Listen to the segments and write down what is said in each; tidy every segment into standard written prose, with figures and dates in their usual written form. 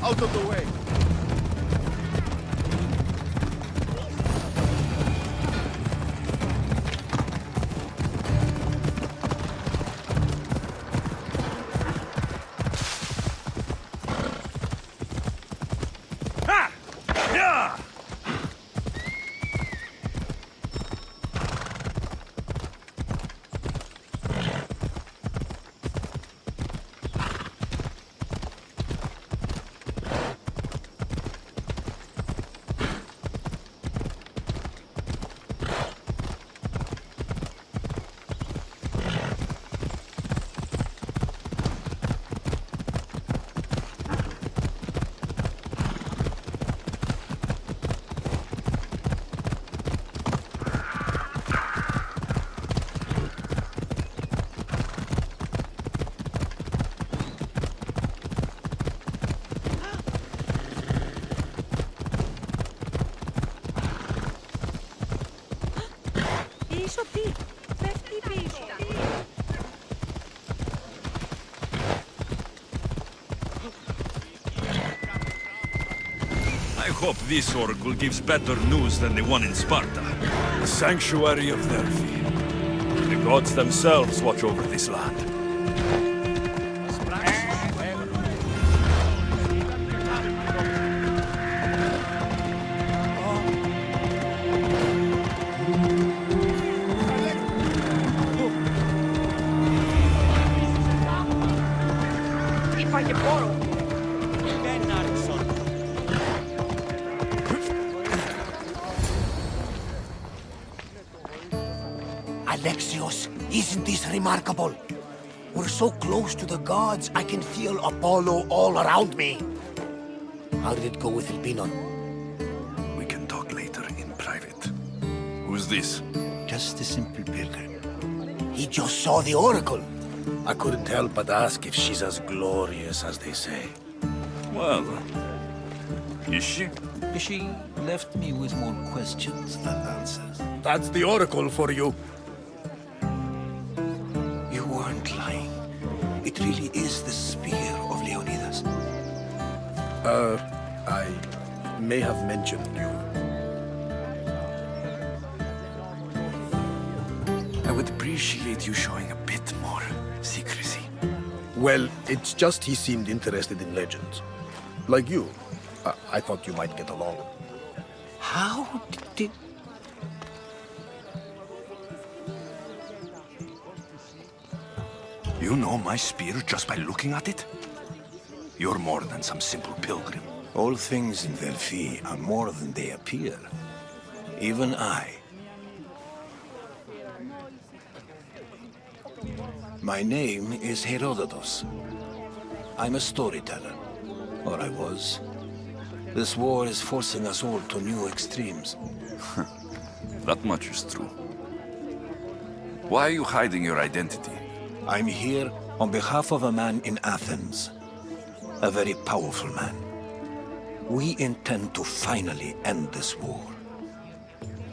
Out of the way! I hope this oracle gives better news than the one in Sparta. The sanctuary of Delphi. The gods themselves watch over this land. Alexios, isn't this remarkable? We're so close to the gods, I can feel Apollo all around me. How did it go with Elpinon? We can talk later in private. Who's this? Just a simple pilgrim. He just saw the oracle. I couldn't help but ask if she's as glorious as they say. Well, is she? She left me with more questions than answers. That's the oracle for you. You weren't lying. It really is the spear of Leonidas. I may have mentioned you. I would appreciate you showing a bit more secrecy. Well, it's just he seemed interested in legends. Like you. I thought you might get along. How did... You know my spear just by looking at it? You're more than some simple pilgrim. All things in Delphi are more than they appear. Even I. My name is Herodotus. I'm a storyteller. Or I was. This war is forcing us all to new extremes. That much is true. Why are you hiding your identity? I'm here on behalf of a man in Athens. A very powerful man. We intend to finally end this war.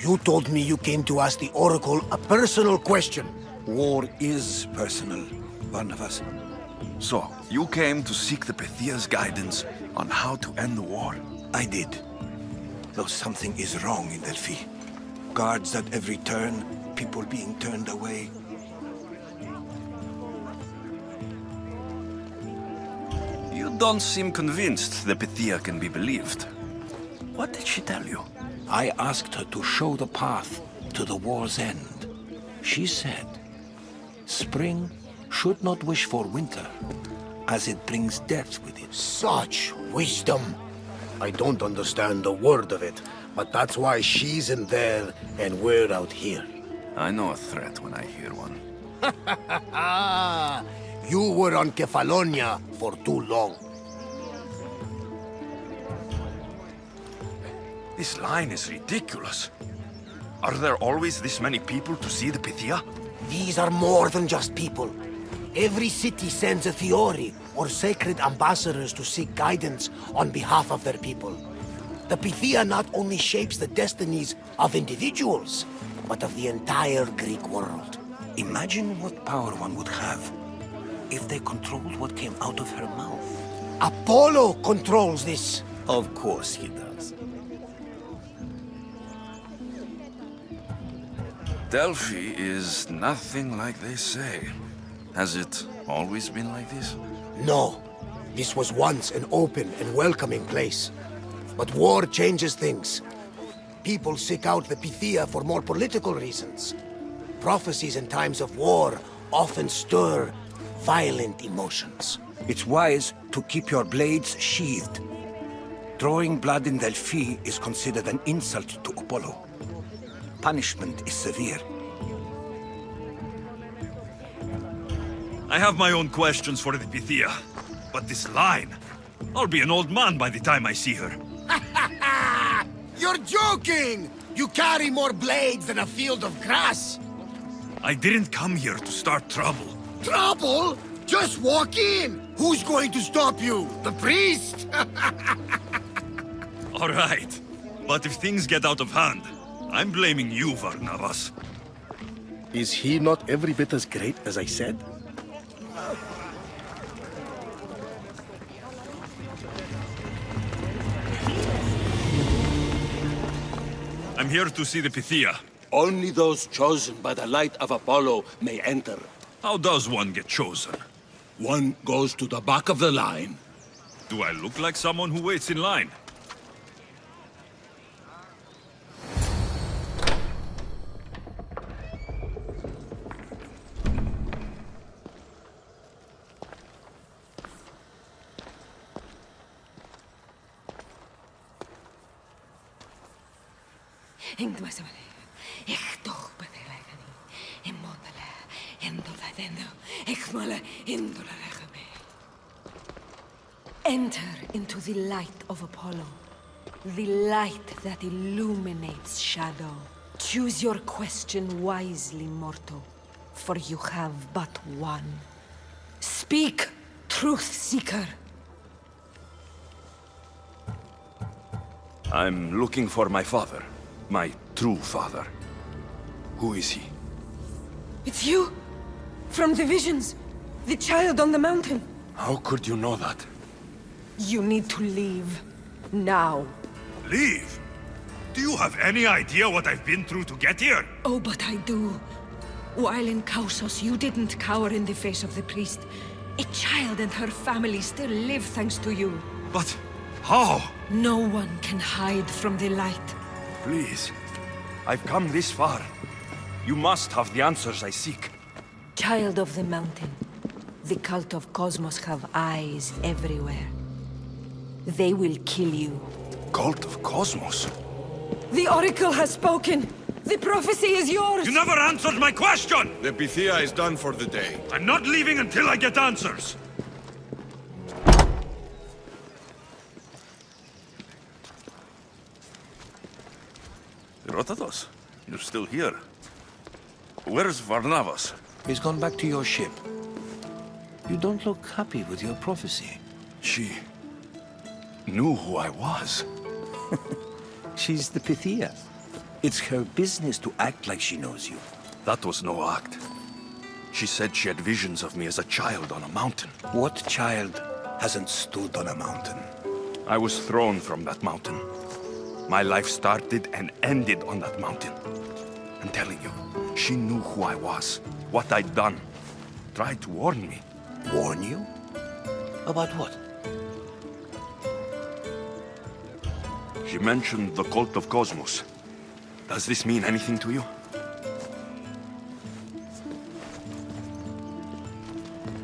You told me you came to ask the oracle a personal question. War is personal, Barnabas. So, you came to seek the Pythia's guidance on how to end the war? I did. Though something is wrong in Delphi. Guards at every turn, people being turned away. You don't seem convinced the Pythia can be believed. What did she tell you? I asked her to show the path to the war's end. She said, spring should not wish for winter, as it brings death with it. Such wisdom. I don't understand a word of it, but that's why she's in there and we're out here. I know a threat when I hear one. You were on Kefalonia for too long. This line is ridiculous. Are there always this many people to see the Pythia? These are more than just people. Every city sends a Theori, or sacred ambassadors to seek guidance on behalf of their people. The Pythia not only shapes the destinies of individuals, but of the entire Greek world. Imagine what power one would have if they controlled what came out of her mouth? Apollo controls this. Of course he does. Delphi is nothing like they say. Has it always been like this? No. This was once an open and welcoming place. But war changes things. People seek out the Pythia for more political reasons. Prophecies in times of war often stir violent emotions. It's wise to keep your blades sheathed. Drawing blood in Delphi is considered an insult to Apollo. Punishment is severe. I have my own questions for the Pythia. But this line... I'll be an old man by the time I see her. You're joking! You carry more blades than a field of grass! I didn't come here to start trouble. Trouble? Just walk in! Who's going to stop you? The priest? All right. But if things get out of hand, I'm blaming you, Varnavas. Is he not every bit as great as I said? I'm here to see the Pythia. Only those chosen by the light of Apollo may enter. How does one get chosen? One goes to the back of the line. Do I look like someone who waits in line? Enter into the light of Apollo, the light that illuminates shadow. Choose your question wisely, mortal, for you have but one. Speak, truth seeker. I'm looking for my father. My true father. Who is he? It's you! From the visions! The child on the mountain! How could you know that? You need to leave. Now. Leave? Do you have any idea what I've been through to get here? Oh, but I do. While in Kausos, you didn't cower in the face of the priest. A child and her family still live thanks to you. But how? No one can hide from the light. Please. I've come this far. You must have the answers I seek. Child of the mountain, the cult of Cosmos have eyes everywhere. They will kill you. Cult of Cosmos? The Oracle has spoken! The prophecy is yours! You never answered my question! The Pythia is done for the day. I'm not leaving until I get answers! Herodotus, you're still here. Where's Varnavas? He's gone back to your ship. You don't look happy with your prophecy. She knew who I was. She's the Pythia. It's her business to act like she knows you. That was no act. She said she had visions of me as a child on a mountain. What child hasn't stood on a mountain? I was thrown from that mountain. My life started and ended on that mountain. I'm telling you, she knew who I was, what I'd done. Tried to warn me. Warn you? About what? She mentioned the cult of Cosmos. Does this mean anything to you?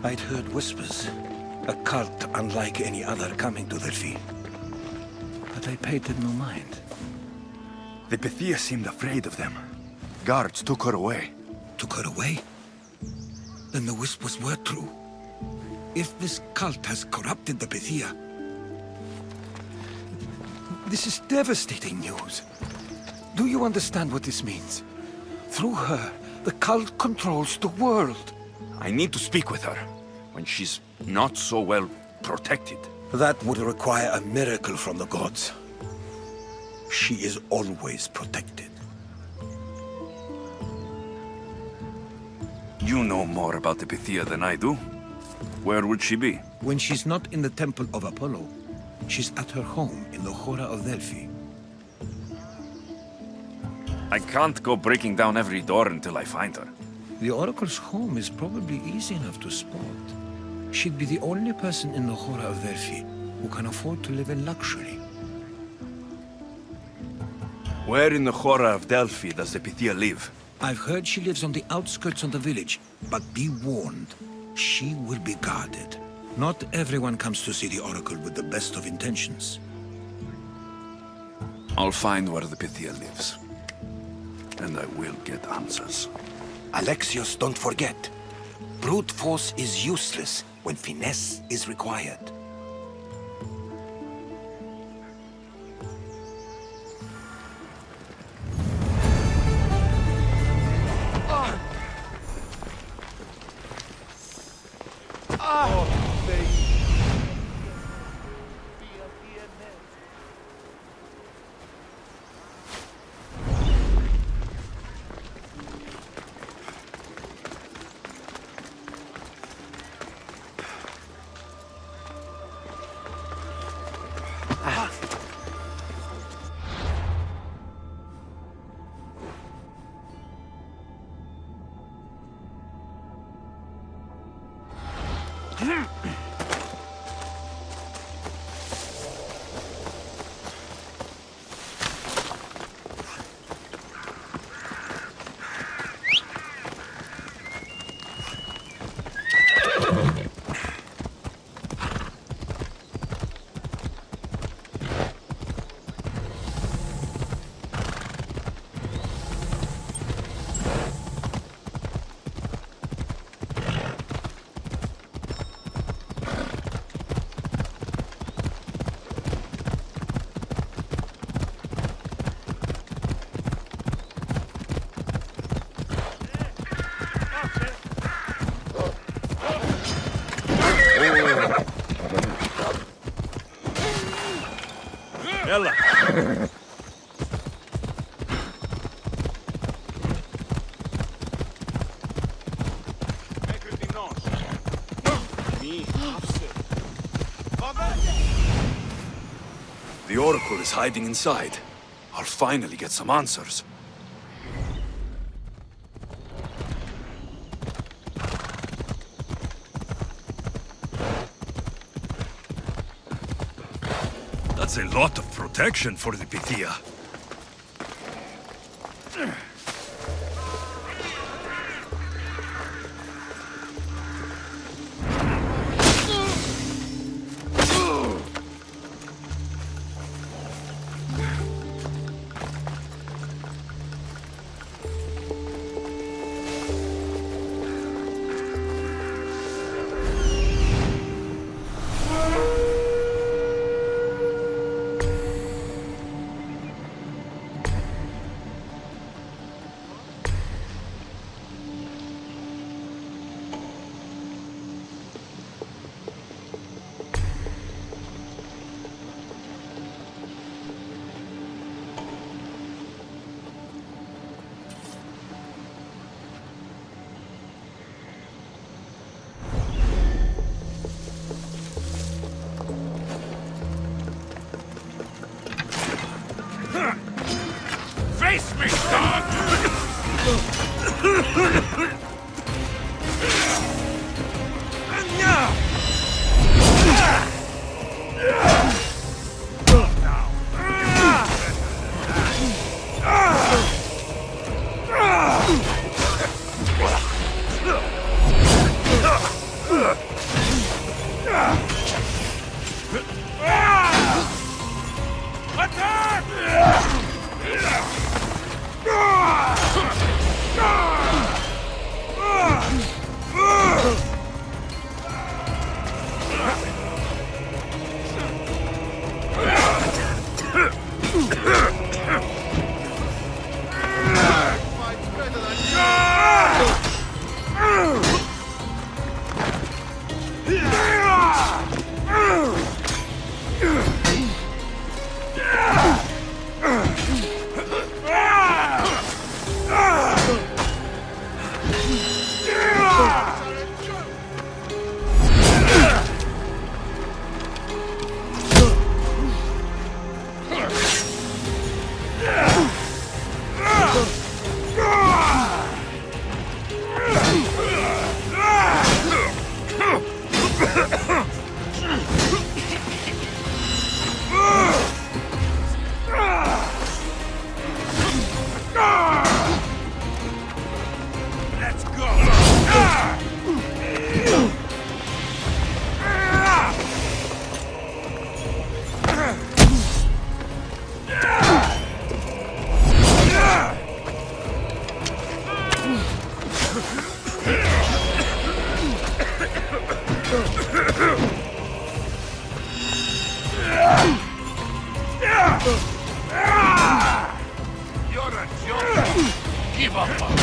I'd heard whispers. A cult unlike any other coming to Delphi. But I paid them no mind. The Pythia seemed afraid of them. Guards took her away. Took her away? Then the whispers were true. If this cult has corrupted the Pythia... This is devastating news. Do you understand what this means? Through her, the cult controls the world. I need to speak with her, when she's not so well protected. That would require a miracle from the gods. She is always protected. You know more about the Pythia than I do. Where would she be? When she's not in the Temple of Apollo, she's at her home in the Hora of Delphi. I can't go breaking down every door until I find her. The Oracle's home is probably easy enough to spot. She'd be the only person in the Hora of Delphi who can afford to live in luxury. Where in the Hora of Delphi does the Pythia live? I've heard she lives on the outskirts of the village, but be warned, she will be guarded. Not everyone comes to see the Oracle with the best of intentions. I'll find where the Pythia lives. And I will get answers. Alexios, don't forget. Brute force is useless when finesse is required. Ella! The Oracle is hiding inside. I'll finally get some answers. That's a lot of protection for the Pythia. give up on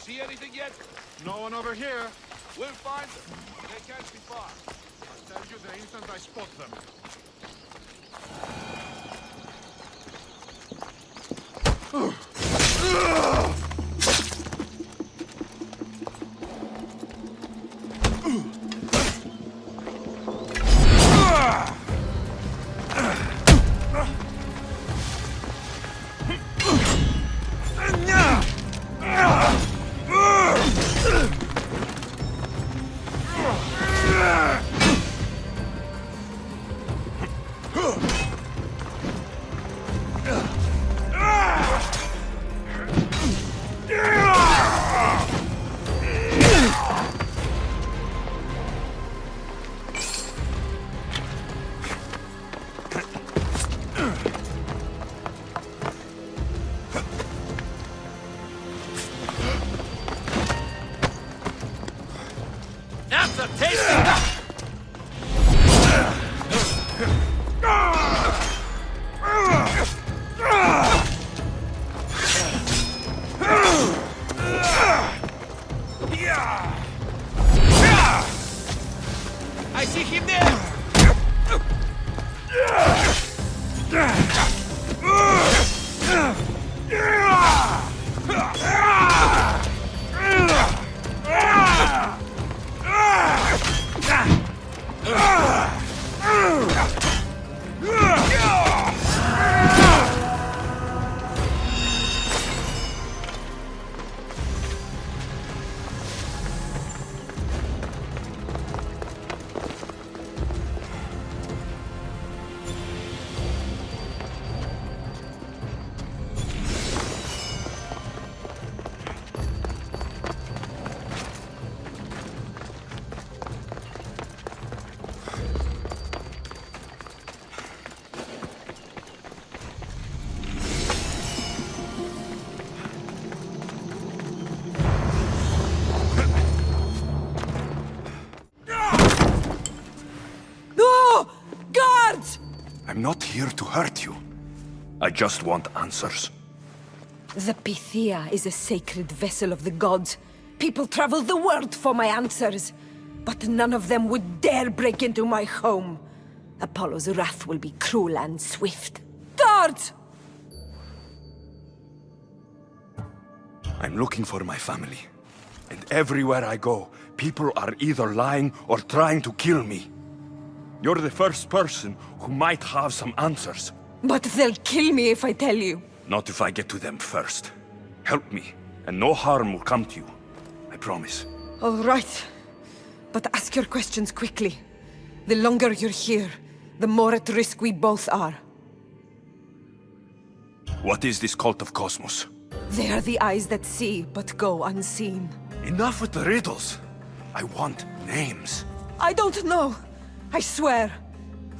See anything yet? No one over here. We'll find them. They can't be far. I'll tell you the instant I spot them. I see him there! I'm not here to hurt you. I just want answers. The Pythia is a sacred vessel of the gods. People travel the world for my answers. But none of them would dare break into my home. Apollo's wrath will be cruel and swift. Guards! I'm looking for my family. And everywhere I go, people are either lying or trying to kill me. You're the first person who might have some answers. But they'll kill me if I tell you. Not if I get to them first. Help me, and no harm will come to you. I promise. All right. But ask your questions quickly. The longer you're here, the more at risk we both are. What is this cult of Cosmos? They are the eyes that see, but go unseen. Enough with the riddles. I want names. I don't know. I swear.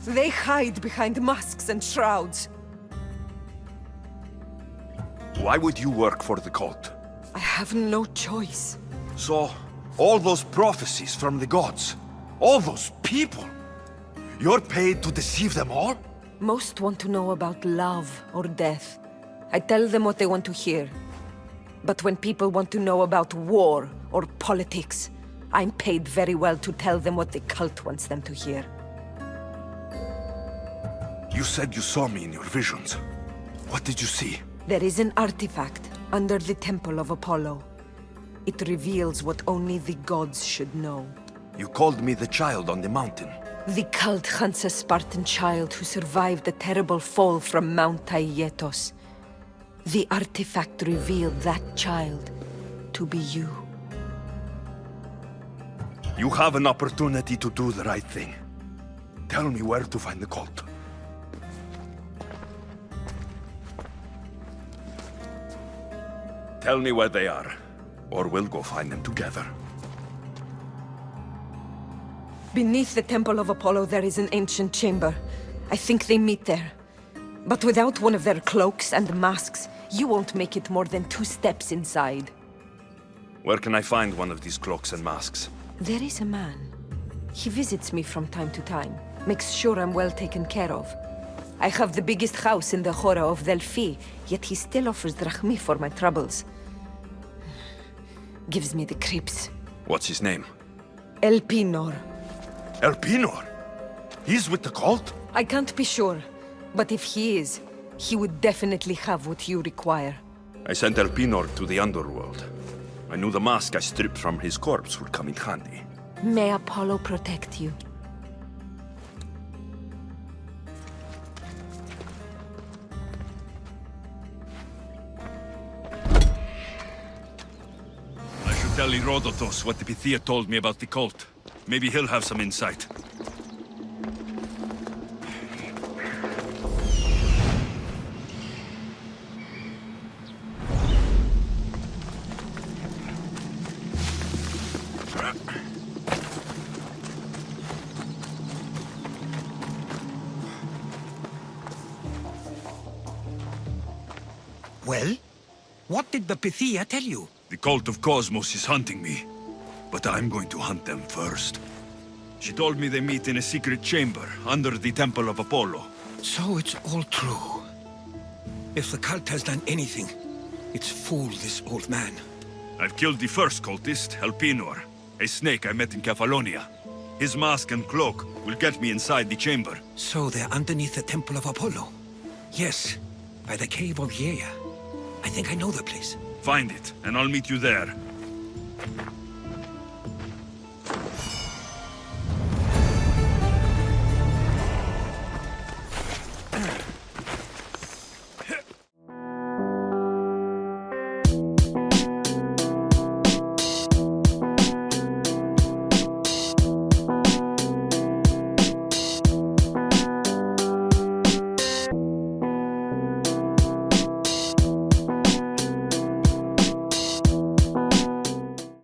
They hide behind masks and shrouds. Why would you work for the cult? I have no choice. So, all those prophecies from the gods, all those people, You're paid to deceive them all? Most want to know about love or death. I tell them what they want to hear. But when people want to know about war or politics, I'm paid very well to tell them what the cult wants them to hear. You said you saw me in your visions. What did you see? There is an artifact under the Temple of Apollo. It reveals what only the gods should know. You called me the child on the mountain. The cult hunts a Spartan child who survived a terrible fall from Mount Aietos. The artifact revealed that child to be you. You have an opportunity to do the right thing. Tell me where to find the cult. Tell me where they are, or we'll go find them together. Beneath the Temple of Apollo there is an ancient chamber. I think they meet there. But without one of their cloaks and masks, you won't make it more than 2 steps inside. Where can I find one of these cloaks and masks? There is a man. He visits me from time to time, makes sure I'm well taken care of. I have the biggest house in the Hora of Delphi, yet he still offers drachmi for my troubles. Gives me the creeps. What's his name? Elpinor. Elpinor? He's with the cult? I can't be sure, but if he is, he would definitely have what you require. I sent Elpinor to the underworld. I knew the mask I stripped from his corpse would come in handy. May Apollo protect you. I should tell Herodotus what the Pythia told me about the cult. Maybe he'll have some insight. Well? What did the Pythia tell you? The cult of Cosmos is hunting me, but I'm going to hunt them first. She told me they meet in a secret chamber under the Temple of Apollo. So it's all true. If the cult has done anything, it's fooled this old man. I've killed the first cultist, Elpinor, a snake I met in Cephalonia. His mask and cloak will get me inside the chamber. So they're underneath the Temple of Apollo? Yes, by the cave of Yea. I think I know the place. Find it, and I'll meet you there.